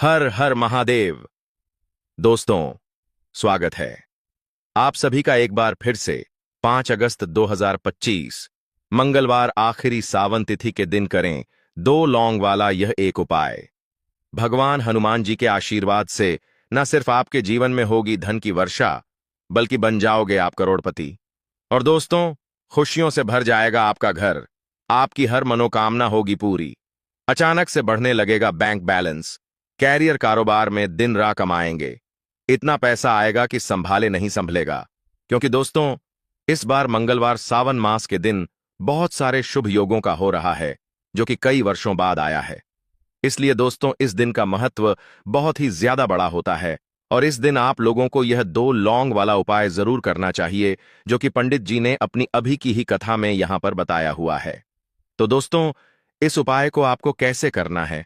हर हर महादेव। दोस्तों, स्वागत है आप सभी का एक बार फिर से 5 अगस्त 2025 मंगलवार आखिरी सावन तिथि के दिन करें दो लौंग वाला यह एक उपाय। भगवान हनुमान जी के आशीर्वाद से न सिर्फ आपके जीवन में होगी धन की वर्षा, बल्कि बन जाओगे आप करोड़पति। और दोस्तों, खुशियों से भर जाएगा आपका घर, आपकी हर मनोकामना होगी पूरी। अचानक से बढ़ने लगेगा बैंक बैलेंस, कैरियर कारोबार में दिन रात कमाएंगे, इतना पैसा आएगा कि संभाले नहीं संभलेगा। क्योंकि दोस्तों, इस बार मंगलवार सावन मास के दिन बहुत सारे शुभ योगों का हो रहा है, जो कि कई वर्षों बाद आया है। इसलिए दोस्तों, इस दिन का महत्व बहुत ही ज्यादा बड़ा होता है और इस दिन आप लोगों को यह दो लौंग वाला उपाय जरूर करना चाहिए, जो कि पंडित जी ने अपनी अभी की ही कथा में यहां पर बताया हुआ है। तो दोस्तों, इस उपाय को आपको कैसे करना है,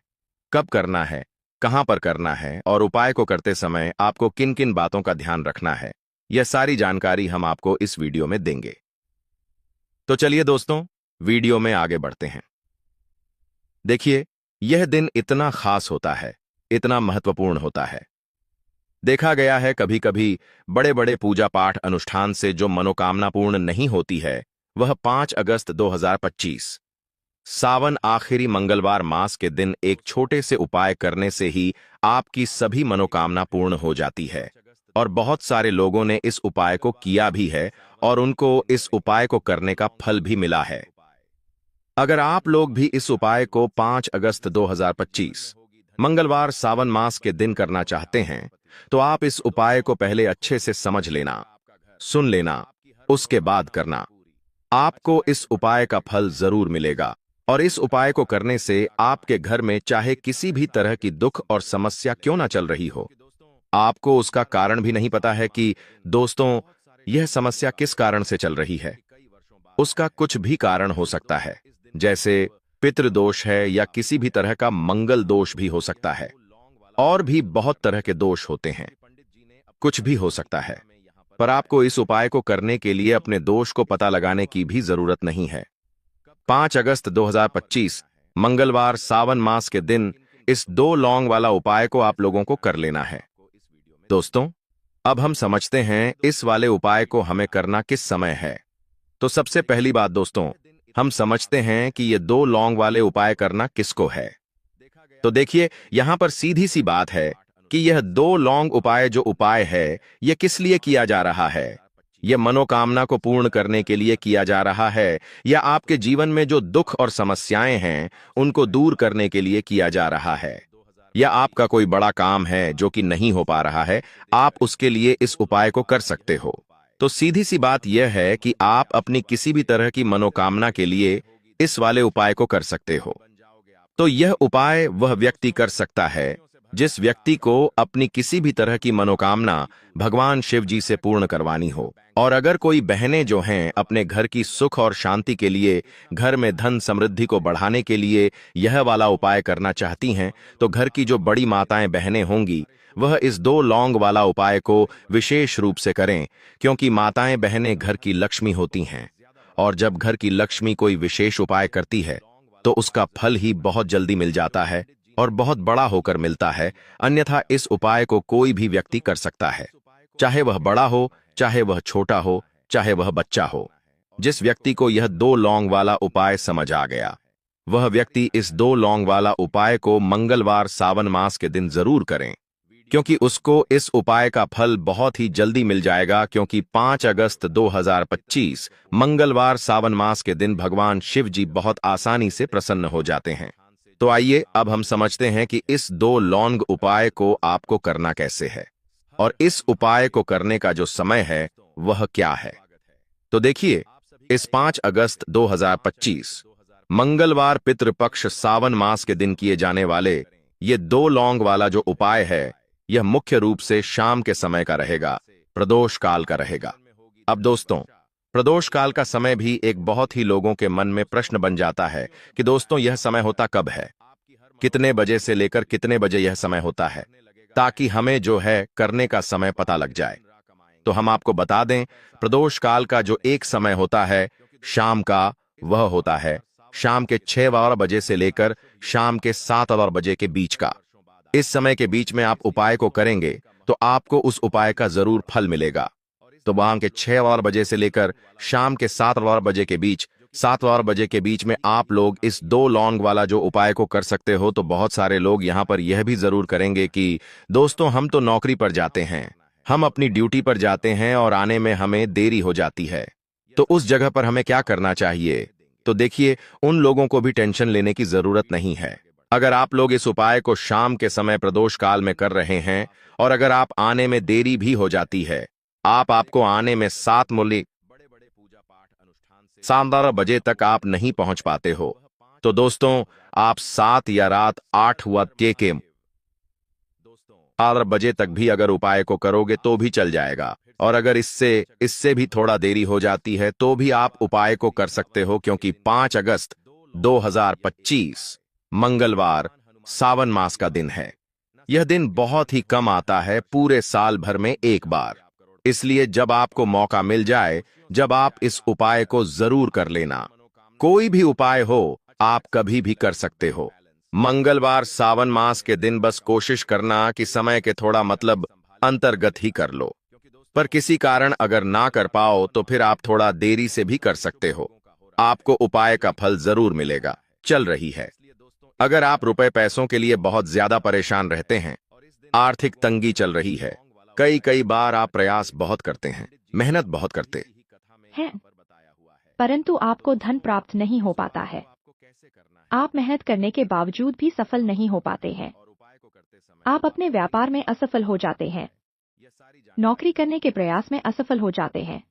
कब करना है, कहां पर करना है और उपाय को करते समय आपको किन किन बातों का ध्यान रखना है, यह सारी जानकारी हम आपको इस वीडियो में देंगे। तो चलिए दोस्तों, वीडियो में आगे बढ़ते हैं। देखिए, यह दिन इतना खास होता है, इतना महत्वपूर्ण होता है। देखा गया है कभी कभी बड़े बड़े पूजा पाठ अनुष्ठान से जो मनोकामना पूर्ण नहीं होती है, वह 5 अगस्त 2025 सावन आखिरी मंगलवार मास के दिन एक छोटे से उपाय करने से ही आपकी सभी मनोकामना पूर्ण हो जाती है। और बहुत सारे लोगों ने इस उपाय को किया भी है और उनको इस उपाय को करने का फल भी मिला है। अगर आप लोग भी इस उपाय को 5 अगस्त 2025 मंगलवार सावन मास के दिन करना चाहते हैं, तो आप इस उपाय को पहले अच्छे से समझ लेना, सुन लेना, उसके बाद करना। आपको इस उपाय का फल जरूर मिलेगा और इस उपाय को करने से आपके घर में चाहे किसी भी तरह की दुख और समस्या क्यों ना चल रही हो, आपको उसका कारण भी नहीं पता है कि दोस्तों यह समस्या किस कारण से चल रही है। उसका कुछ भी कारण हो सकता है, जैसे पितृदोष है या किसी भी तरह का मंगल दोष भी हो सकता है, और भी बहुत तरह के दोष होते हैं, कुछ भी हो सकता है। पर आपको इस उपाय को करने के लिए अपने दोष को पता लगाने की भी जरूरत नहीं है। 5 अगस्त 2025 मंगलवार सावन मास के दिन इस दो लौंग वाला उपाय को आप लोगों को कर लेना है। दोस्तों, अब हम समझते हैं इस वाले उपाय को हमें करना किस समय है। तो सबसे पहली बात दोस्तों, हम समझते हैं कि ये दो लौंग वाले उपाय करना किसको है। तो देखिए, यहां पर सीधी सी बात है कि यह दो लौंग उपाय जो उपाय है, यह किस लिए किया जा रहा है। यह मनोकामना को पूर्ण करने के लिए किया जा रहा है, या आपके जीवन में जो दुख और समस्याएं हैं उनको दूर करने के लिए किया जा रहा है, या आपका कोई बड़ा काम है जो कि नहीं हो पा रहा है, आप उसके लिए इस उपाय को कर सकते हो। तो सीधी सी बात यह है कि आप अपनी किसी भी तरह की मनोकामना के लिए इस वाले उपाय को कर सकते हो। तो यह उपाय वह व्यक्ति कर सकता है जिस व्यक्ति को अपनी किसी भी तरह की मनोकामना भगवान शिव जी से पूर्ण करवानी हो। और अगर कोई बहनें जो हैं अपने घर की सुख और शांति के लिए, घर में धन समृद्धि को बढ़ाने के लिए यह वाला उपाय करना चाहती हैं, तो घर की जो बड़ी माताएं बहनें होंगी वह इस दो लौंग वाला उपाय को विशेष रूप से करें, क्योंकि माताएं बहनें घर की लक्ष्मी होती हैं। और जब घर की लक्ष्मी कोई विशेष उपाय करती है तो उसका फल ही बहुत जल्दी मिल जाता है और बहुत बड़ा होकर मिलता है। अन्यथा इस उपाय को कोई भी व्यक्ति कर सकता है, चाहे वह बड़ा हो, चाहे वह छोटा हो, चाहे वह बच्चा हो। जिस व्यक्ति को यह दो लौंग वाला उपाय समझ आ गया, वह व्यक्ति इस दो लौंग वाला उपाय को मंगलवार सावन मास के दिन जरूर करें, क्योंकि उसको इस उपाय का फल बहुत ही जल्दी मिल जाएगा। क्योंकि 5 अगस्त 2025 मंगलवार सावन मास के दिन भगवान शिव जी बहुत आसानी से प्रसन्न हो जाते हैं। तो आइए अब हम समझते हैं कि इस दो लौंग उपाय को आपको करना कैसे है और इस उपाय को करने का जो समय है वह क्या है। तो देखिए, इस 5 अगस्त 2025 मंगलवार पितृपक्ष सावन मास के दिन किए जाने वाले ये दो लौंग वाला जो उपाय है, यह मुख्य रूप से शाम के समय का रहेगा, प्रदोष काल का रहेगा। अब दोस्तों, प्रदोष काल का समय भी एक बहुत ही लोगों के मन में प्रश्न बन जाता है कि दोस्तों यह समय होता कब है, कितने बजे से लेकर कितने बजे यह समय होता है, ताकि हमें जो है करने का समय पता लग जाए। तो हम आपको बता दें, प्रदोष काल का जो एक समय होता है शाम का, वह होता है शाम के 6 बजे से लेकर शाम के 7 बजे के बीच का। इस समय के बीच में आप उपाय को करेंगे तो आपको उस उपाय का जरूर फल मिलेगा। तो वहां के 6 बजे से लेकर शाम के 7 बजे के बीच, 7 बजे के बीच में आप लोग इस 2 लौंग वाला जो उपाय को कर सकते हो। तो बहुत सारे लोग यहाँ पर यह भी जरूर करेंगे कि दोस्तों हम तो नौकरी पर जाते हैं, हम अपनी ड्यूटी पर जाते हैं और आने में हमें देरी हो जाती है, तो उस जगह पर हमें क्या करना चाहिए। तो देखिए, उन लोगों को भी टेंशन लेने की जरूरत नहीं है। अगर आप लोग इस उपाय को शाम के समय प्रदोष काल में कर रहे हैं और अगर आप आने में देरी भी हो जाती है, आपको आने में 7 बजे तक आप नहीं पहुंच पाते हो, तो दोस्तों आप 7 या रात 8 हुआ के 12 बजे तक भी अगर उपाय को करोगे तो भी चल जाएगा। और अगर इससे इससे भी थोड़ा देरी हो जाती है तो भी आप उपाय को कर सकते हो, क्योंकि 5 अगस्त 2025 मंगलवार सावन मास का दिन है। यह दिन बहुत ही कम आता है, पूरे साल भर में एक बार। इसलिए जब आपको मौका मिल जाए, जब आप इस उपाय को जरूर कर लेना। कोई भी उपाय हो, आप कभी भी कर सकते हो। मंगलवार सावन मास के दिन बस कोशिश करना कि समय के थोड़ा अंतर्गत ही कर लो। पर किसी कारण अगर ना कर पाओ तो फिर आप थोड़ा देरी से भी कर सकते हो, आपको उपाय का फल जरूर मिलेगा। चल रही है, अगर आप रुपए पैसों के लिए बहुत ज्यादा परेशान रहते हैं, आर्थिक तंगी चल रही है, कई कई बार आप प्रयास बहुत करते हैं, मेहनत बहुत करते हैं, परंतु आपको धन प्राप्त नहीं हो पाता है। आप मेहनत करने के बावजूद भी सफल नहीं हो पाते हैं। आप अपने व्यापार में असफल हो जाते हैं, नौकरी करने के प्रयास में असफल हो जाते हैं।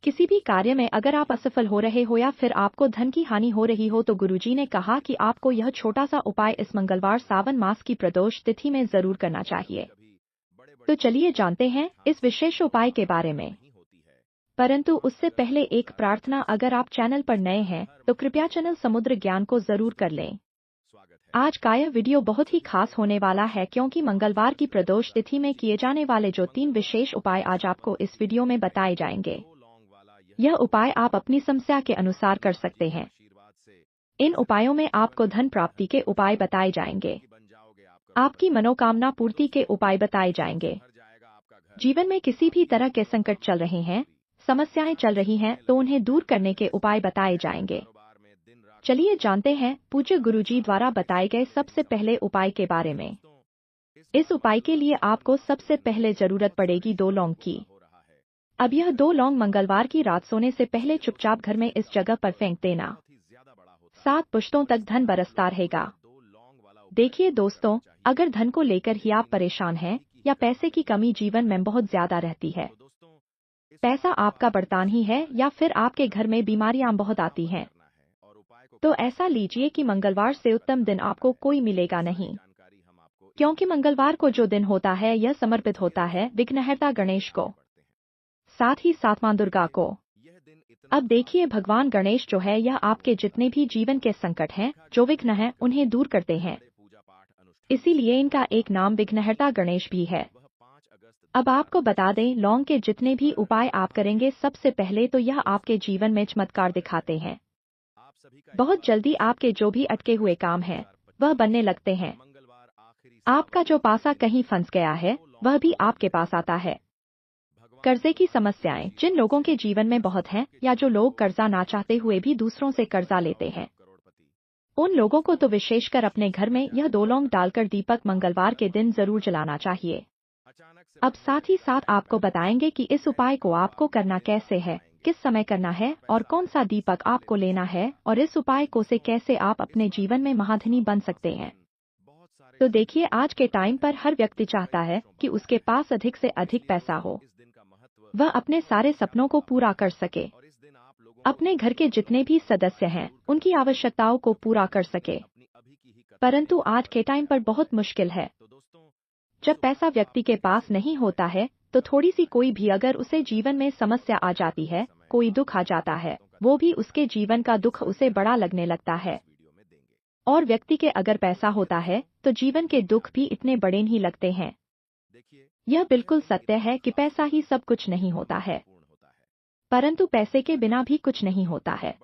किसी भी कार्य में अगर आप असफल हो रहे हो या फिर आपको धन की हानि हो रही हो, तो गुरुजी ने कहा कि आपको यह छोटा सा उपाय इस मंगलवार सावन मास की प्रदोष तिथि में जरूर करना चाहिए। तो चलिए जानते हैं इस विशेष उपाय के बारे में। परंतु उससे पहले एक प्रार्थना, अगर आप चैनल पर नए हैं तो कृपया चैनल समुद्र ज्ञान को जरूर कर लें। आज का यह वीडियो बहुत ही खास होने वाला है, क्योंकि मंगलवार की प्रदोष तिथि में किए जाने वाले जो 3 विशेष उपाय आज आपको इस वीडियो में बताए जाएंगे, यह उपाय आप अपनी समस्या के अनुसार कर सकते हैं। इन उपायों में आपको धन प्राप्ति के उपाय बताए जाएंगे, आपकी मनोकामना पूर्ति के उपाय बताए जाएंगे। जीवन में किसी भी तरह के संकट चल रहे हैं, समस्याएं चल रही हैं, तो उन्हें दूर करने के उपाय बताए जाएंगे। चलिए जानते हैं पूज्य गुरुजी द्वारा बताए गए सबसे पहले उपाय के बारे में। इस उपाय के लिए आपको सबसे पहले जरूरत पड़ेगी 2 लौंग की। अब यह 2 लौंग मंगलवार की रात सोने से पहले चुपचाप घर में इस जगह पर फेंक देना। 7 पुश्तों तक धन बरसता रहेगा। देखिए दोस्तों, अगर धन को लेकर ही आप परेशान हैं या पैसे की कमी जीवन में बहुत ज्यादा रहती है, पैसा आपका बढ़ता ही है या फिर आपके घर में बीमारियां बहुत आती हैं, तो ऐसा लीजिए कि मंगलवार से उत्तम दिन आपको कोई मिलेगा नहीं, क्योंकि मंगलवार को जो दिन होता है यह समर्पित होता है विघ्नहर्ता गणेश को, साथ ही साथ मां दुर्गा को। अब देखिए, भगवान गणेश जो है यह आपके जितने भी जीवन के संकट हैं, जो विघ्न हैं, उन्हें दूर करते हैं। इसीलिए इनका एक नाम विघ्नहर्ता गणेश भी है। अब आपको बता दें, लौंग के जितने भी उपाय आप करेंगे, सबसे पहले तो यह आपके जीवन में चमत्कार दिखाते हैं। बहुत जल्दी आपके जो भी अटके हुए काम हैं, वह बनने लगते हैं। आपका जो पासा कहीं फंस गया है, वह भी आपके पास आता है। कर्जे की समस्याएं जिन लोगों के जीवन में बहुत हैं, या जो लोग कर्जा ना चाहते हुए भी दूसरों से कर्जा लेते हैं, उन लोगों को तो विशेषकर अपने घर में यह 2 लौंग डालकर दीपक मंगलवार के दिन जरूर जलाना चाहिए। अब साथ ही साथ आपको बताएंगे कि इस उपाय को आपको करना कैसे है, किस समय करना है और कौन सा दीपक आपको लेना है, और इस उपाय को से कैसे आप अपने जीवन में महाधनी बन सकते हैं। तो देखिए, आज के टाइम पर हर व्यक्ति चाहता है कि उसके पास अधिक से अधिक पैसा हो, वह अपने सारे सपनों को पूरा कर सके, अपने घर के जितने भी सदस्य हैं उनकी आवश्यकताओं को पूरा कर सके। परंतु आज के टाइम पर बहुत मुश्किल है। जब पैसा व्यक्ति के पास नहीं होता है, तो थोड़ी सी कोई भी अगर उसे जीवन में समस्या आ जाती है, कोई दुख आ जाता है, वो भी उसके जीवन का दुख उसे बड़ा लगने लगता है। और व्यक्ति के अगर पैसा होता है तो जीवन के दुख भी इतने बड़े नहीं लगते हैं। यह बिल्कुल सत्य है कि पैसा ही सब कुछ नहीं होता है, परंतु पैसे के बिना भी कुछ नहीं होता है।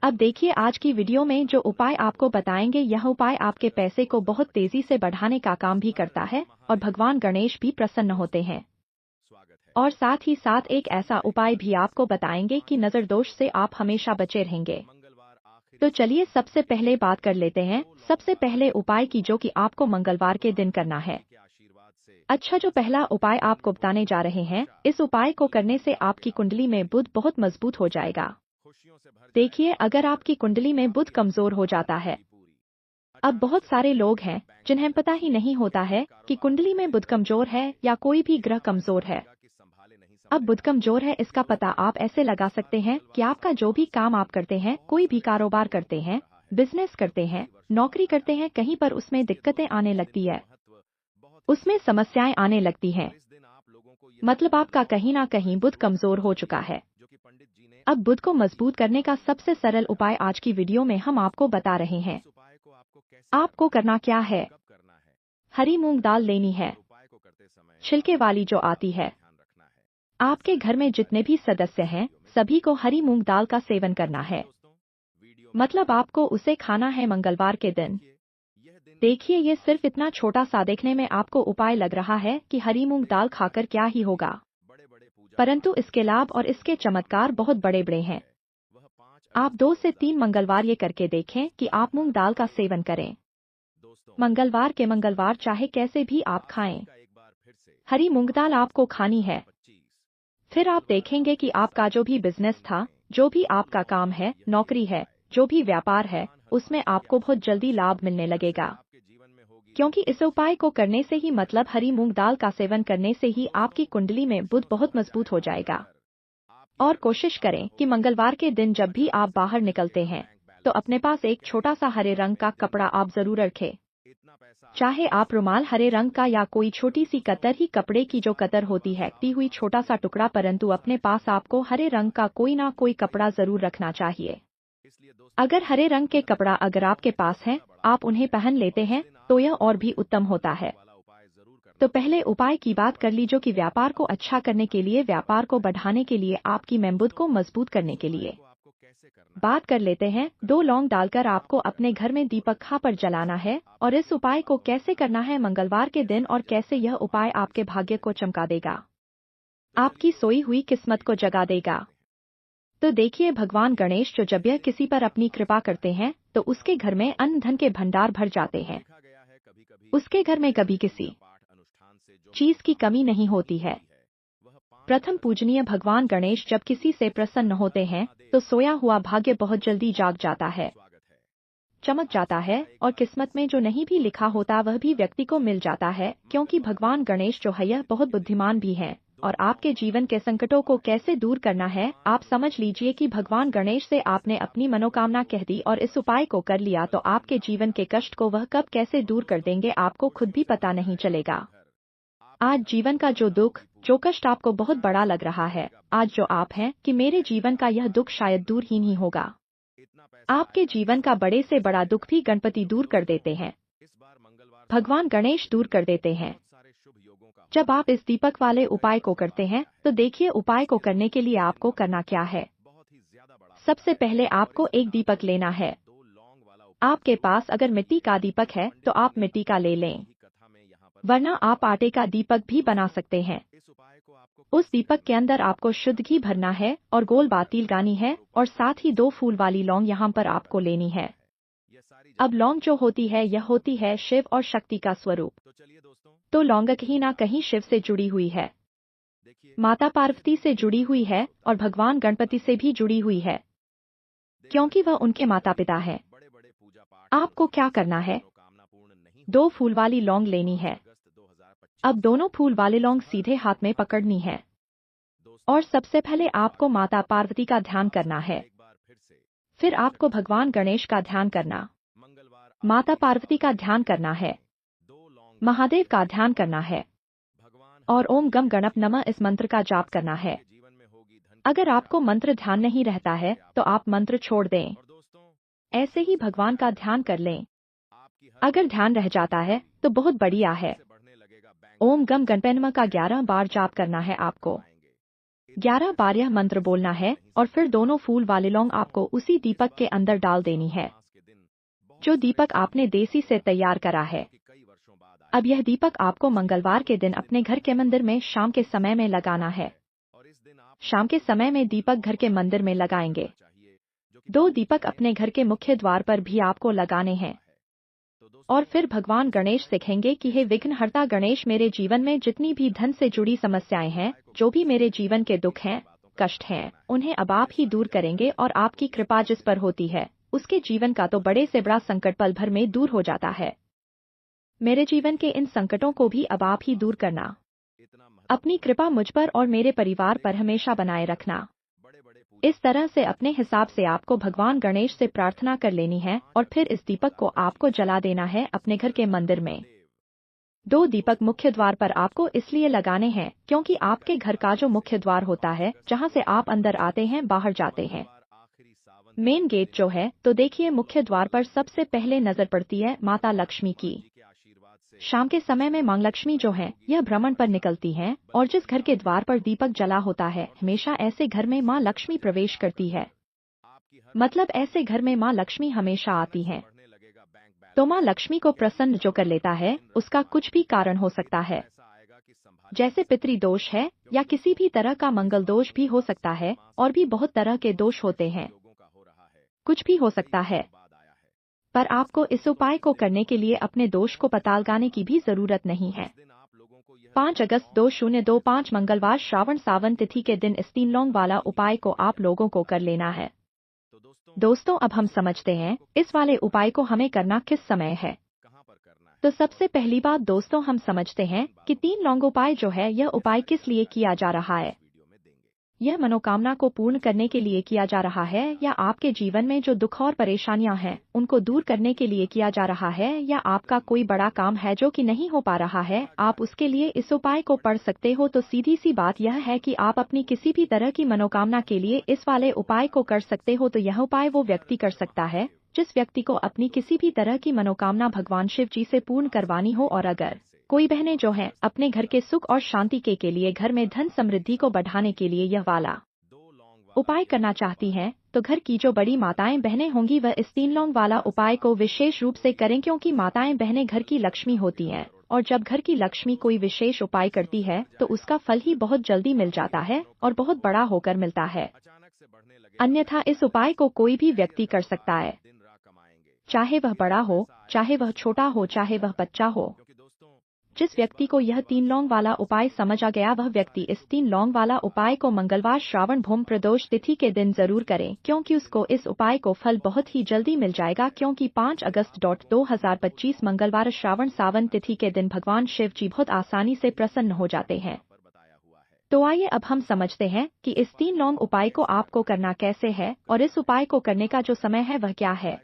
अब देखिए आज की वीडियो में जो उपाय आपको बताएंगे, यह उपाय आपके पैसे को बहुत तेजी से बढ़ाने का काम भी करता है और भगवान गणेश भी प्रसन्न होते हैं। और साथ ही साथ एक ऐसा उपाय भी आपको बताएंगे कि नजर दोष से आप हमेशा बचे रहेंगे। तो चलिए सबसे पहले बात कर लेते हैं सबसे पहले उपाय की, जो कि आपको मंगलवार के दिन करना है। अच्छा, जो पहला उपाय आपको बताने जा रहे हैं, इस उपाय को करने से आपकी कुंडली में बुध बहुत मजबूत हो जाएगा। देखिए, अगर आपकी कुंडली में बुध कमजोर हो जाता है, अब बहुत सारे लोग हैं जिन्हें पता ही नहीं होता है कि कुंडली में बुध कमजोर है या कोई भी ग्रह कमजोर है। अब बुध कमजोर है, इसका पता आप ऐसे लगा सकते हैं कि आपका जो भी काम आप करते हैं, कोई भी कारोबार करते हैं, बिजनेस करते हैं, नौकरी करते हैं, कहीं पर उसमें दिक्कतें आने लगती है, उसमें समस्याएं आने लगती हैं। मतलब आपका कहीं ना कहीं बुध कमजोर हो चुका है। अब बुध को मजबूत करने का सबसे सरल उपाय आज की वीडियो में हम आपको बता रहे हैं। आपको करना क्या है, हरी मूंग दाल लेनी है, छिलके वाली जो आती है। आपके घर में जितने भी सदस्य हैं, सभी को हरी मूंग दाल का सेवन करना है। मतलब आपको उसे खाना है मंगलवार के दिन। देखिए, ये सिर्फ इतना छोटा सा देखने में आपको उपाय लग रहा है कि हरी मूंग दाल खाकर क्या ही होगा, परंतु इसके लाभ और इसके चमत्कार बहुत बड़े बड़े हैं। आप 2 से 3 मंगलवार ये करके देखें कि आप मूंग दाल का सेवन करें। मंगलवार के मंगलवार चाहे कैसे भी आप खाएं, हरी मूंग दाल आपको खानी है। फिर आप देखेंगे कि आपका जो भी बिजनेस था, जो भी आपका काम है, नौकरी है, जो भी व्यापार है, उसमें आपको बहुत जल्दी लाभ मिलने लगेगा। क्योंकि इस उपाय को करने से ही, मतलब हरी मूंग दाल का सेवन करने से ही, आपकी कुंडली में बुध बहुत मजबूत हो जाएगा। और कोशिश करें कि मंगलवार के दिन जब भी आप बाहर निकलते हैं, तो अपने पास एक छोटा सा हरे रंग का कपड़ा आप जरूर रखें। चाहे आप रुमाल हरे रंग का या कोई छोटी सी कतर ही कपड़े की जो कतर होती है, कटी हुई छोटा सा टुकड़ा, परंतु अपने पास आपको हरे रंग का कोई ना कोई कपड़ा जरूर रखना चाहिए। अगर हरे रंग के कपड़ा अगर आपके पास है, आप उन्हें पहन लेते हैं, तो यह और भी उत्तम होता है। तो पहले उपाय की बात कर ली, जो कि व्यापार को अच्छा करने के लिए, व्यापार को बढ़ाने के लिए, आपकी मेमबुद को मजबूत करने के लिए। बात कर लेते हैं। 2 लौंग डालकर आपको अपने घर में दीपक पर जलाना है। और इस उपाय को कैसे करना है मंगलवार के दिन, और कैसे यह उपाय आपके भाग्य को चमका देगा, आपकी सोई हुई किस्मत को जगा देगा। तो देखिए, भगवान गणेश जो जब यह किसी पर अपनी कृपा करते हैं, तो उसके घर में अन्न धन के भंडार भर जाते हैं। उसके घर में कभी किसी चीज की कमी नहीं होती है। प्रथम पूजनीय भगवान गणेश जब किसी से प्रसन्न होते हैं, तो सोया हुआ भाग्य बहुत जल्दी जाग जाता है, चमक जाता है, और किस्मत में जो नहीं भी लिखा होता वह भी व्यक्ति को मिल जाता है। क्योंकि भगवान गणेश जो है, यह बहुत बुद्धिमान भी हैं। और आपके जीवन के संकटों को कैसे दूर करना है, आप समझ लीजिए कि भगवान गणेश से आपने अपनी मनोकामना कह दी और इस उपाय को कर लिया, तो आपके जीवन के कष्ट को वह कब कैसे दूर कर देंगे, आपको खुद भी पता नहीं चलेगा। आज जीवन का जो दुख, जो कष्ट आपको बहुत बड़ा लग रहा है, आज जो आप हैं कि मेरे जीवन का यह दुख शायद दूर ही नहीं होगा, आपके जीवन का बड़े से बड़ा दुख भी गणपति दूर कर देते हैं, भगवान गणेश दूर कर देते हैं। जब आप इस दीपक वाले उपाय को करते हैं, तो देखिए उपाय को करने के लिए आपको करना क्या है। सबसे पहले आपको एक दीपक लेना है। आपके पास अगर मिट्टी का दीपक है तो आप मिट्टी का ले लें, वरना आप आटे का दीपक भी बना सकते हैं। उस दीपक के अंदर आपको शुद्ध घी भरना है और गोल बाती लगानी है, और साथ ही 2 फूल वाली लौंग यहाँ पर आपको लेनी है। अब लौंग जो होती है, यह होती है शिव और शक्ति का स्वरूप। तो लौंग कहीं ना कहीं शिव से जुड़ी हुई है, माता पार्वती से जुड़ी हुई है, और भगवान गणपति से भी जुड़ी हुई है, क्योंकि वह उनके माता पिता है। आपको क्या करना है, 2 फूल वाली लौंग लेनी है। अब दोनों फूल वाले लौंग सीधे हाथ में पकड़नी है, और सबसे पहले आपको माता पार्वती का ध्यान करना है। फिर आपको भगवान गणेश का ध्यान करना, माता पार्वती का ध्यान करना है, महादेव का ध्यान करना है, और ओम गम गणप नमः इस मंत्र का जाप करना है। अगर आपको मंत्र ध्यान नहीं रहता है, तो आप मंत्र छोड़ दें, ऐसे ही भगवान का ध्यान कर लें। अगर ध्यान रह जाता है तो बहुत बढ़िया है। ओम गम गणपति नमः का 11 बार जाप करना है आपको। 11 बार यह मंत्र बोलना है और फिर दोनों फूल वाले लौंग आपको उसी दीपक के अंदर डाल देनी है, जो दीपक आपने देसी से तैयार करा है। अब यह दीपक आपको मंगलवार के दिन अपने घर के मंदिर में शाम के समय में लगाना है। शाम के समय में दीपक घर के मंदिर में लगाएंगे। 2 दीपक अपने घर के मुख्य द्वार पर भी आपको लगाने हैं। और फिर भगवान गणेश से कहेंगे कि हे विघ्नहर्ता गणेश, मेरे जीवन में जितनी भी धन से जुड़ी समस्याएं हैं, जो भी मेरे जीवन के दुख हैं, कष्ट हैं, उन्हें अब आप ही दूर करेंगे और आपकी कृपा जिस पर होती है, उसके जीवन का तो बड़े से बड़ा संकट पल भर में दूर हो जाता है। मेरे जीवन के इन संकटों को भी अब आप ही दूर करना। अपनी कृपा मुझ पर और मेरे परिवार पर हमेशा बनाए रखना। इस तरह से अपने हिसाब से आपको भगवान गणेश से प्रार्थना कर लेनी है और फिर इस दीपक को आपको जला देना है अपने घर के मंदिर में। 2 दीपक मुख्य द्वार पर आपको इसलिए लगाने हैं क्योंकि आपके घर का जो मुख्य द्वार होता है, जहां से आप अंदर आते हैं बाहर जाते हैं, मेन गेट जो है, तो देखिए मुख्य द्वार पर सबसे पहले नजर पड़ती है माता लक्ष्मी की। शाम के समय में मां लक्ष्मी जो है, यह भ्रमण पर निकलती हैं और जिस घर के द्वार पर दीपक जला होता है, हमेशा ऐसे घर में मां लक्ष्मी प्रवेश करती है। मतलब ऐसे घर में मां लक्ष्मी हमेशा आती हैं। तो मां लक्ष्मी को प्रसन्न जो कर लेता है, उसका कुछ भी कारण हो सकता है, जैसे पितृदोष है या किसी भी तरह का मंगल दोष भी हो सकता है, और भी बहुत तरह के दोष होते हैं, कुछ भी हो सकता है। पर आपको इस उपाय को करने के लिए अपने दोष को पता लगाने की भी जरूरत नहीं है। 5 अगस्त 2025 मंगलवार श्रावण सावन तिथि के दिन इस 3 लौंग वाला उपाय को आप लोगों को कर लेना है। दोस्तों, अब हम समझते हैं इस वाले उपाय को हमें करना किस समय है। तो सबसे पहली बात दोस्तों, हम समझते हैं कि 3 लौंग उपाय जो है, यह उपाय किस लिए किया जा रहा है। यह मनोकामना को पूर्ण करने के लिए किया जा रहा है, या आपके जीवन में जो दुख और परेशानियां हैं उनको दूर करने के लिए किया जा रहा है, या आपका कोई बड़ा काम है जो कि नहीं हो पा रहा है, आप उसके लिए इस उपाय को पढ़ सकते हो। तो सीधी सी बात यह है कि आप अपनी किसी भी तरह की मनोकामना के लिए इस वाले उपाय को कर सकते हो। तो यह उपाय वो व्यक्ति कर सकता है जिस व्यक्ति को अपनी किसी भी तरह की मनोकामना भगवान शिव जी से पूर्ण करवानी हो। और अगर कोई बहनें जो हैं अपने घर के सुख और शांति के लिए घर में धन समृद्धि को बढ़ाने के लिए यह वाला उपाय करना चाहती हैं, तो घर की जो बड़ी माताएं बहनें होंगी वह इस 3 लौंग वाला उपाय को विशेष रूप से करें, क्योंकि माताएं बहनें घर की लक्ष्मी होती हैं, और जब घर की लक्ष्मी कोई विशेष उपाय करती है तो उसका फल ही बहुत जल्दी मिल जाता है और बहुत बड़ा होकर मिलता है। अन्यथा इस उपाय को कोई भी व्यक्ति कर सकता है, चाहे वह बड़ा हो, चाहे वह छोटा हो, चाहे वह बच्चा हो। जिस व्यक्ति को यह 3 लौंग वाला उपाय समझ आ गया, वह व्यक्ति इस 3 लौंग वाला उपाय को मंगलवार श्रावण भूम प्रदोष तिथि के दिन जरूर करें, क्योंकि उसको इस उपाय को फल बहुत ही जल्दी मिल जाएगा। क्योंकि 5 अगस्त 2025 मंगलवार श्रावण सावन तिथि के दिन भगवान शिव जी बहुत आसानी से प्रसन्न हो जाते हैं। तो आइए अब हम समझते हैं कि इस 3 लौंग उपाय को आपको करना कैसे है, और इस उपाय को करने का जो समय है वह क्या है।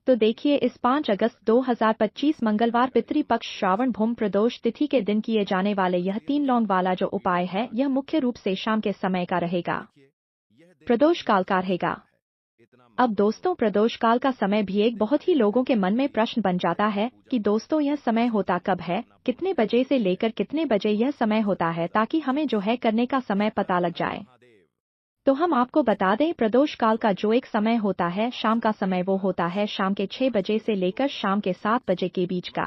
तो देखिए, इस 5 अगस्त 2025 मंगलवार पितृपक्ष श्रावण भूम प्रदोष तिथि के दिन किए जाने वाले यह 3 लौंग वाला जो उपाय है, यह मुख्य रूप से शाम के समय का रहेगा, प्रदोष काल का रहेगा। अब दोस्तों, प्रदोष काल का समय भी एक बहुत ही लोगों के मन में प्रश्न बन जाता है कि दोस्तों यह समय होता कब है, कितने बजे से लेकर कितने बजे यह समय होता है, ताकि हमें जो है करने का समय पता लग जाए। तो हम आपको बता दें, प्रदोष काल का जो एक समय होता है शाम का समय, वो होता है शाम के 6 बजे से लेकर शाम के 7 बजे के बीच का।